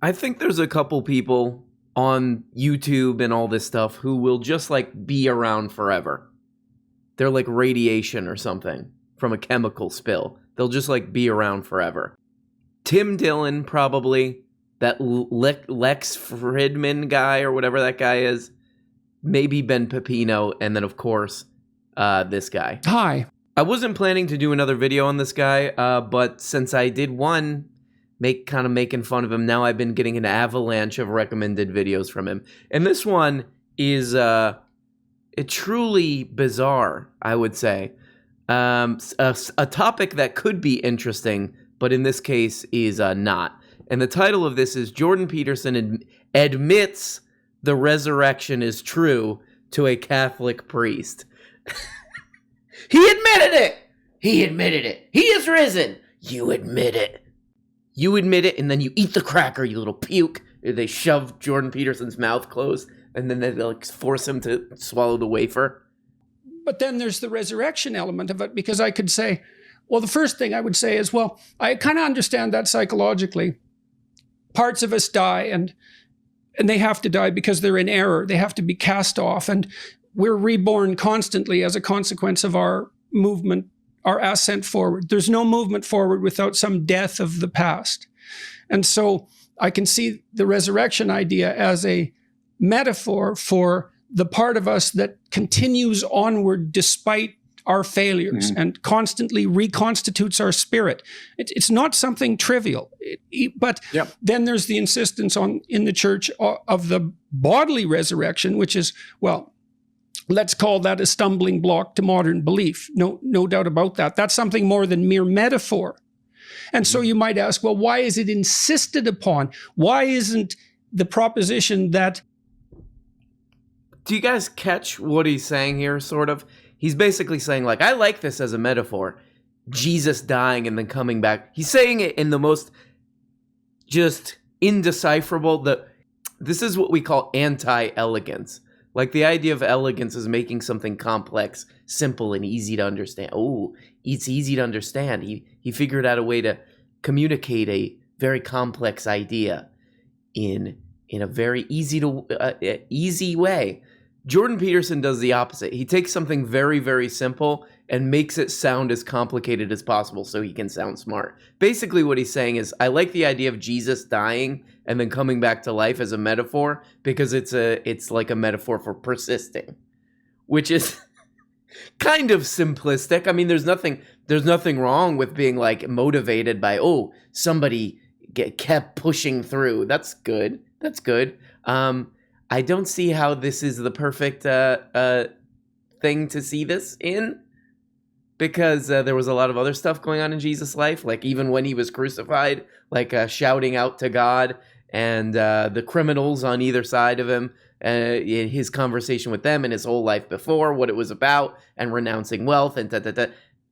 I think there's a couple people on YouTube and all this stuff who will just like be around forever. They're like radiation or something from a chemical spill. They'll just like be around forever. Tim Dillon, probably. That Lex Fridman guy or whatever that guy is. Maybe Ben Pepino. And then, of course, this guy. Hi. I wasn't planning to do another video on this guy, but since I did one, making fun of him, now I've been getting an avalanche of recommended videos from him. And this one is truly bizarre, I would say. A topic that could be interesting, but in this case is not. And the title of this is Jordan Peterson admits the resurrection is true to a Catholic priest. He admitted it! He admitted it. He is risen. You admit it. You admit it, and then you eat the cracker, you little puke. They shove Jordan Peterson's mouth closed, and then they like force him to swallow the wafer. But then there's the resurrection element of it, because I could say, well, the first thing I would say is, well, I kind of understand that psychologically. Parts of us die, and they have to die because they're in error. They have to be cast off, and we're reborn constantly as a consequence of our movement, our ascent forward. There's no movement forward without some death of the past. And so I can see the resurrection idea as a metaphor for the part of us that continues onward despite our failures and constantly reconstitutes our spirit. It's not something trivial. But then there's the insistence in the church of the bodily resurrection, which is, well, let's call that a stumbling block to modern belief. No doubt about that. That's something more than mere metaphor. And so you might ask, well, why is it insisted upon? Why isn't the proposition that... Do you guys catch what he's saying here, sort of? He's basically saying, like, I like this as a metaphor. Jesus dying and then coming back. He's saying it in the most just indecipherable... This is what we call anti-elegance. Like, the idea of elegance is making something complex, simple, and easy to understand. Oh, it's easy to understand. He figured out a way to communicate a very complex idea in a very easy way. Jordan Peterson does the opposite. He takes something very, very simple and makes it sound as complicated as possible so he can sound smart. Basically what he's saying is, I like the idea of Jesus dying and then coming back to life as a metaphor because it's like a metaphor for persisting, which is kind of simplistic. I mean, there's nothing wrong with being like motivated by, somebody kept pushing through. That's good. I don't see how this is the perfect thing to see this in, because there was a lot of other stuff going on in Jesus' life, like even when he was crucified, like shouting out to God and the criminals on either side of him, his conversation with them and his whole life before, what it was about, and renouncing wealth and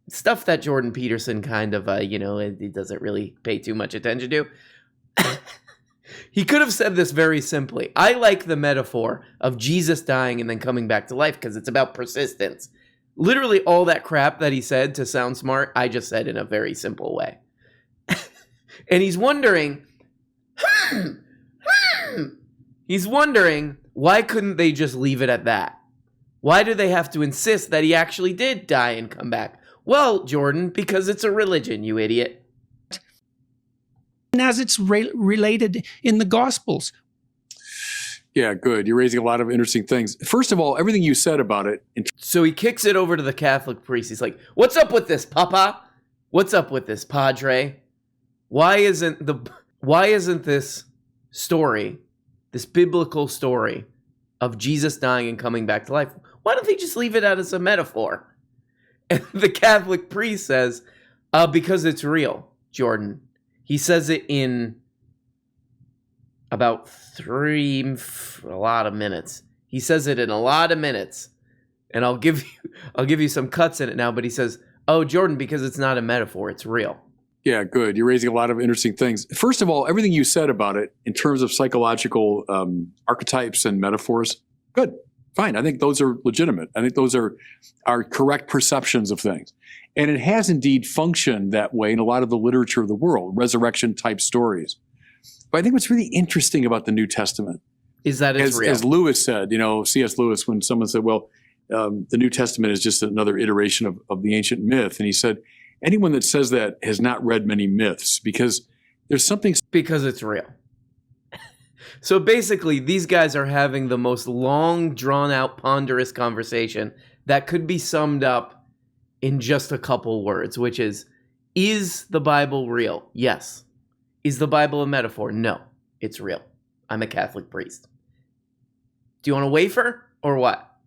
stuff that Jordan Peterson kind of, he doesn't really pay too much attention to. He could have said this very simply. I like the metaphor of Jesus dying and then coming back to life because it's about persistence. Literally all that crap that he said to sound smart, I just said in a very simple way. And he's wondering, why couldn't they just leave it at that? Why do they have to insist that he actually did die and come back? Well, Jordan, because it's a religion, you idiot. And as it's related in the Gospels. Yeah, good. You're raising a lot of interesting things. First of all, everything you said about it. So he kicks it over to the Catholic priest. He's like, what's up with this, Papa? What's up with this, Padre? Why isn't this story, this biblical story of Jesus dying and coming back to life, why don't they just leave it out as a metaphor? And the Catholic priest says, because it's real, Jordan. He says it in about a lot of minutes. He says it in a lot of minutes. And I'll give you some cuts in it now, but he says, oh, Jordan, because it's not a metaphor, it's real. Yeah, good. You're raising a lot of interesting things. First of all, everything you said about it in terms of psychological archetypes and metaphors, good, fine. I think those are legitimate. I think those are correct perceptions of things. And it has indeed functioned that way in a lot of the literature of the world, resurrection type stories. But I think what's really interesting about the New Testament Is that it's real. as Lewis said, C.S. Lewis, when someone said, well, the New Testament is just another iteration of the ancient myth. And he said, anyone that says that has not read many myths, because there's something. Because it's real. So basically, these guys are having the most long, drawn-out, ponderous conversation that could be summed up in just a couple words, which is the Bible real? Yes. Is the Bible a metaphor? No, it's real. I'm a Catholic priest. Do you want a wafer or what?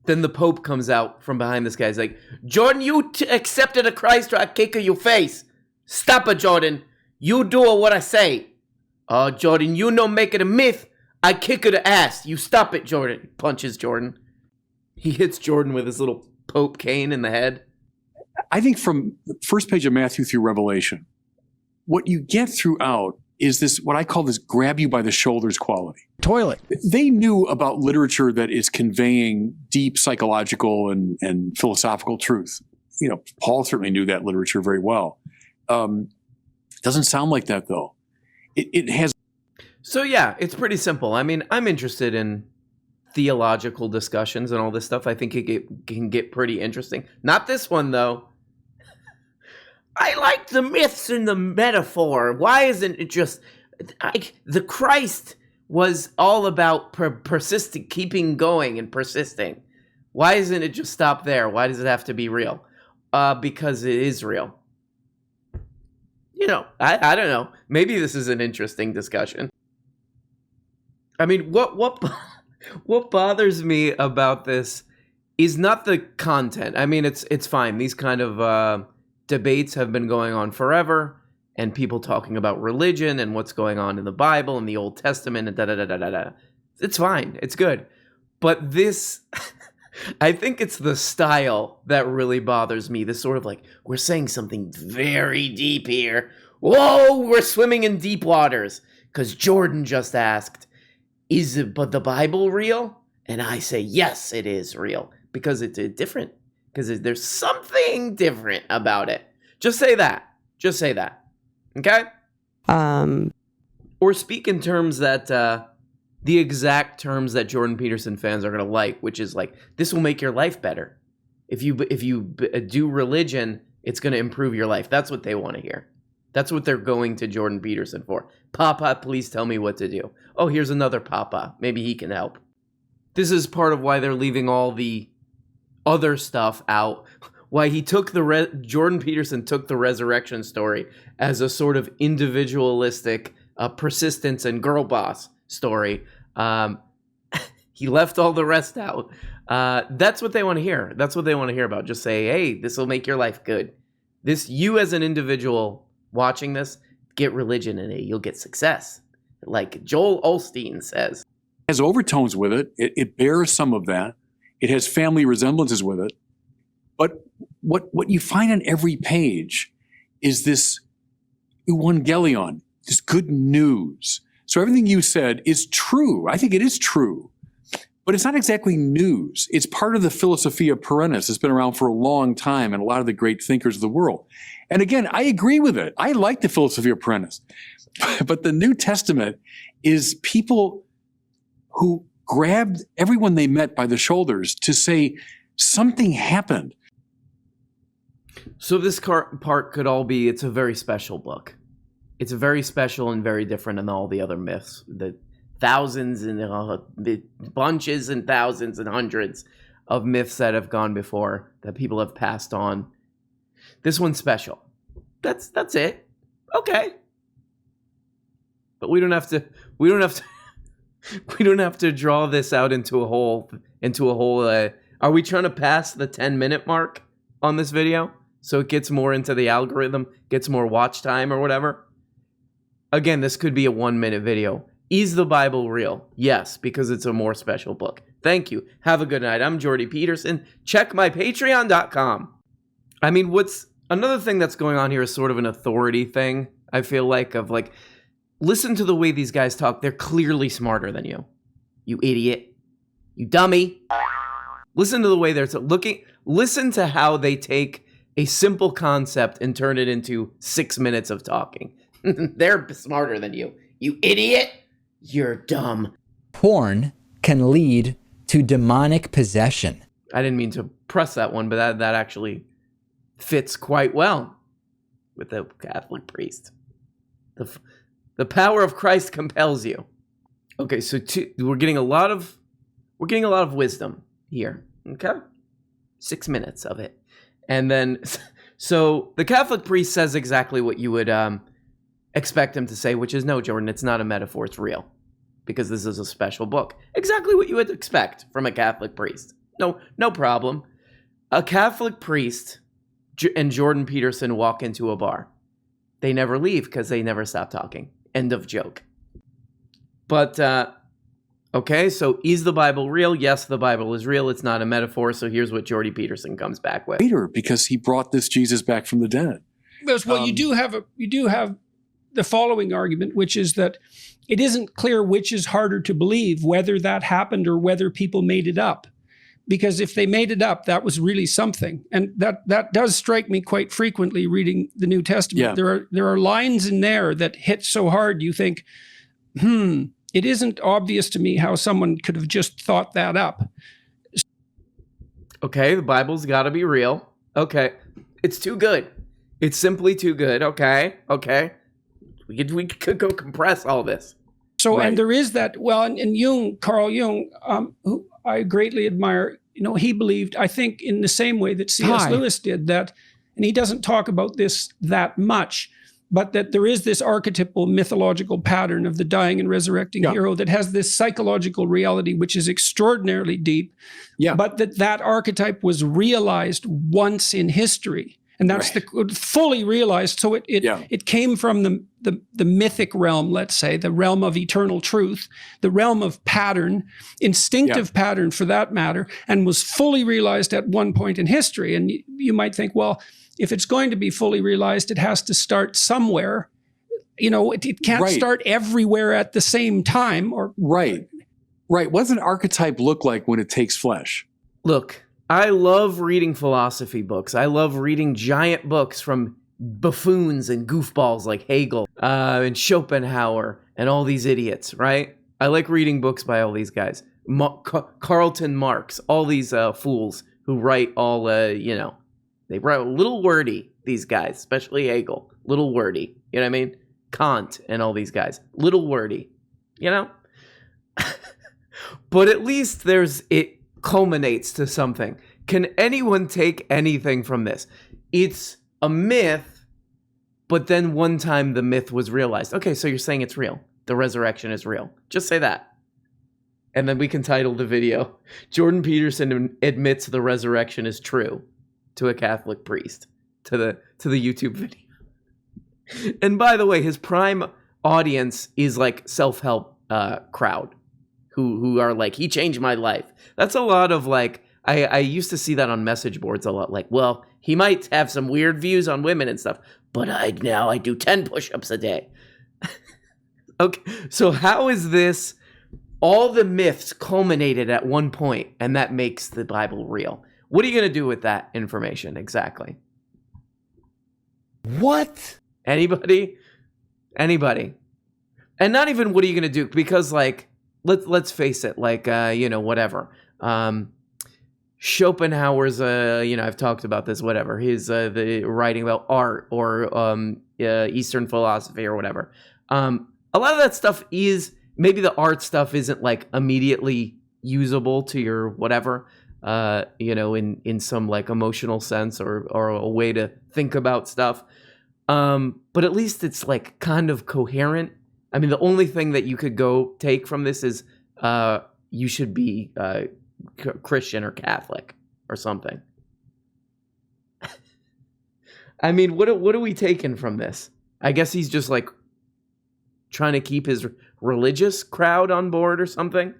Then the Pope comes out from behind this guy. He's like, Jordan, you accepted a Christ or I kick your face. Stop it, Jordan. You do what I say. Oh, Jordan, you know make it a myth. I kick her the ass. You stop it, Jordan. He punches Jordan. He hits Jordan with his little Pope cane in the head. I think from the first page of Matthew through Revelation, what you get throughout is this, what I call this grab you by the shoulders quality. Toilet. They knew about literature that is conveying deep psychological and philosophical truth. Paul certainly knew that literature very well. Doesn't sound like that, though. It has. So, yeah, it's pretty simple. I mean, I'm interested in theological discussions and all this stuff. I think it can get pretty interesting. Not this one, though. I like the myths and the metaphor. Why isn't it just... the Christ was all about persisting, keeping going and persisting. Why isn't it just stop there? Why does it have to be real? Because it is real. I don't know. Maybe this is an interesting discussion. I mean, what bothers me about this is not the content. I mean, it's fine. These kind of debates have been going on forever, and people talking about religion and what's going on in the Bible and the Old Testament and da-da-da-da-da-da. It's fine. It's good. But this, I think it's the style that really bothers me. This sort of like, we're saying something very deep here. Whoa, we're swimming in deep waters. Because Jordan just asked, is the Bible real? And I say, yes, it is real. Because it's different. Because there's something different about it. Just say that. Just say that. Okay? Or speak in terms that, the exact terms that Jordan Peterson fans are going to like, which is like, this will make your life better. If you do religion, it's going to improve your life. That's what they want to hear. That's what they're going to Jordan Peterson for. Papa, please tell me what to do. Oh, here's another Papa. Maybe he can help. This is part of why they're leaving all the other stuff out. Why he took Jordan Peterson took the resurrection story as a sort of individualistic persistence and girl boss story. He left all the rest out. That's what they want to hear. That's what they want to hear about. Just say, hey, this will make your life good. You as an individual watching this, get religion in it. You'll get success. Like Joel Osteen says. It has overtones with it. It bears some of that. It has family resemblances with it. But what you find on every page is this euangelion, this good news. So everything you said is true. I think it is true. But it's not exactly news. It's part of the Philosophia Perennis. It's been around for a long time and a lot of the great thinkers of the world. And again, I agree with it. I like the Philosophia Perennis. But the New Testament is people who grabbed everyone they met by the shoulders to say something happened. So this part could all be, it's a very special book. It's very special and very different than all the other myths. The thousands and bunches and thousands and hundreds of myths that have gone before that people have passed on. This one's special. That's it. Okay. But we don't have to draw this out into a whole are we trying to pass the 10-minute mark on this video so it gets more into the algorithm, gets more watch time or whatever? Again, this could be a 1-minute video. Is the Bible real? Yes, because it's a more special book. Thank you. Have a good night. I'm Jordy Peterson. Check my patreon.com. I mean, what's another thing that's going on here is sort of an authority thing, I feel like, of like, listen to the way these guys talk. They're clearly smarter than you. You idiot. You dummy. Listen to the way they're looking. Listen to how they take a simple concept and turn it into 6 minutes of talking. They're smarter than you. You idiot! You're dumb. Porn can lead to demonic possession. I didn't mean to press that one, but that actually fits quite well with the Catholic priest. The power of Christ compels you. Okay, so we're getting a lot of wisdom here. Okay, 6 minutes of it, and then so the Catholic priest says exactly what you would expect him to say, which is, no, Jordan, it's not a metaphor, it's real, because this is a special book. Exactly what you would expect from a Catholic priest. No problem. A Catholic priest and Jordan Peterson walk into a bar. They never leave because they never stop talking. End of joke. But, okay, so is the Bible real? Yes, the Bible is real. It's not a metaphor. So here's what Jordy Peterson comes back with. Later, because he brought this Jesus back from the dead. Well, you do have the following argument, which is that it isn't clear which is harder to believe, whether that happened or whether people made it up. Because if they made it up, that was really something. And that does strike me quite frequently reading the New Testament. Yeah. There are lines in there that hit so hard you think, it isn't obvious to me how someone could have just thought that up. Okay, the Bible's got to be real. Okay, it's too good. It's simply too good. Okay. We could go compress all this. So, Right. and there is that, well, and Jung, Carl Jung, who I greatly admire, he believed, I think, in the same way that C.S. Hi. Lewis did, that, and he doesn't talk about this that much, but that there is this archetypal mythological pattern of the dying and resurrecting Yeah. hero that has this psychological reality, which is extraordinarily deep, Yeah. but that archetype was realized once in history. And that's fully realized. So it came from the mythic realm, let's say, the realm of eternal truth, the realm of pattern, instinctive pattern for that matter, and was fully realized at one point in history. And you might think, well, if it's going to be fully realized, it has to start somewhere. It can't start everywhere at the same time. Right. What does an archetype look like when it takes flesh? Look, I love reading philosophy books. I love reading giant books from buffoons and goofballs like Hegel and Schopenhauer and all these idiots, right? I like reading books by all these guys. Carlton Marx, all these fools who write all, they write a little wordy, these guys, especially Hegel, little wordy, you know what I mean? Kant and all these guys, little wordy, But at least it culminates to something. Can anyone take anything from this? It's a myth, but then one time the myth was realized. Okay, so you're saying it's real. The resurrection is real. Just say that. And then we can title the video, Jordan Peterson admits the resurrection is true to a Catholic priest, to the YouTube video. And by the way, his prime audience is like self-help crowd who are like, he changed my life. That's a lot of like, I used to see that on message boards a lot. Like, well, he might have some weird views on women and stuff, but I do 10 push-ups a day. Okay, so how is this? All the myths culminated at one point, and that makes the Bible real. What are you going to do with that information exactly? What? Anybody? And not even what are you going to do? Because like, let's face it, like, whatever. Schopenhauer's, I've talked about this, whatever. His, the writing about art or Eastern philosophy or whatever. A lot of that stuff is, maybe the art stuff isn't like immediately usable to your whatever, in some like emotional sense or a way to think about stuff. But at least it's like kind of coherent. I mean, the only thing that you could go take from this is you should be Christian or Catholic or something. I mean, what are we taking from this? I guess he's just like trying to keep his religious crowd on board or something.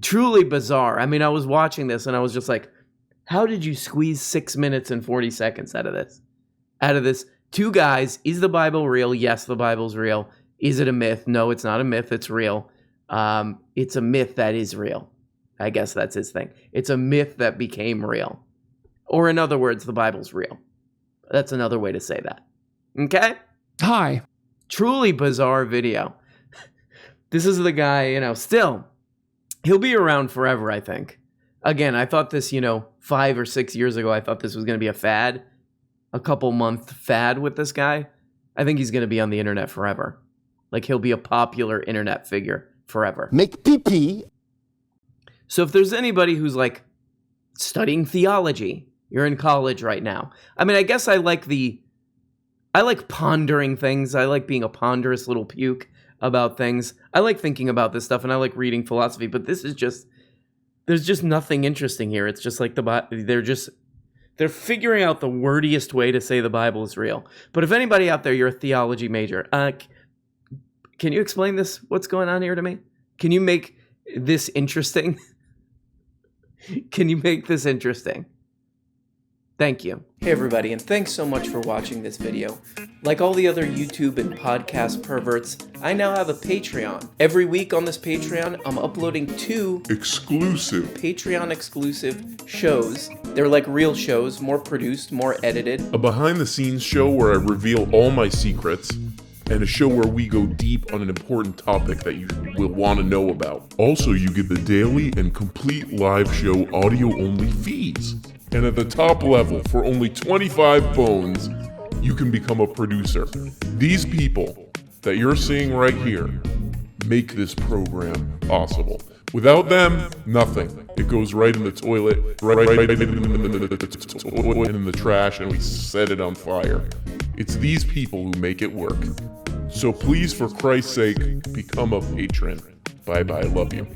Truly bizarre. I mean, I was watching this and I was just like, how did you squeeze 6 minutes and 40 seconds out of this? Two guys, is the Bible real? Yes, the Bible's real. Is it a myth? No, it's not a myth. It's real. It's a myth that is real. I guess that's his thing. It's a myth that became real. Or in other words, the Bible's real. That's another way to say that. Okay? Hi. Truly bizarre video. This is the guy, still, he'll be around forever, I think. Again, I thought this, 5 or 6 years ago, I thought this was going to be a fad, a couple month fad with this guy. I think he's going to be on the internet forever. Like, he'll be a popular internet figure forever. Make pee-pee. So if there's anybody who's like studying theology, you're in college right now. I mean, I guess I like pondering things. I like being a ponderous little puke about things. I like thinking about this stuff, and I like reading philosophy, but there's just nothing interesting here. It's just like they're figuring out the wordiest way to say the Bible is real. But if anybody out there, you're a theology major, can you explain this? What's going on here to me? Can you make this interesting? Can you make this interesting? Thank you. Hey everybody, and thanks so much for watching this video. Like all the other YouTube and podcast perverts, I now have a Patreon. Every week on this Patreon, I'm uploading 2 exclusive Patreon exclusive shows. They're like real shows, more produced, more edited. a behind-the-scenes show where I reveal all my secrets, and a show where we go deep on an important topic that you will want to know about. Also, you get the daily and complete live show audio-only feeds. And at the top level, for only 25 bones, you can become a producer. These people that you're seeing right here make this program possible. Without them, nothing. It goes right in the toilet, right in the trash, and we set it on fire. It's these people who make it work. So please, for Christ's sake, become a patron. Bye-bye, love you.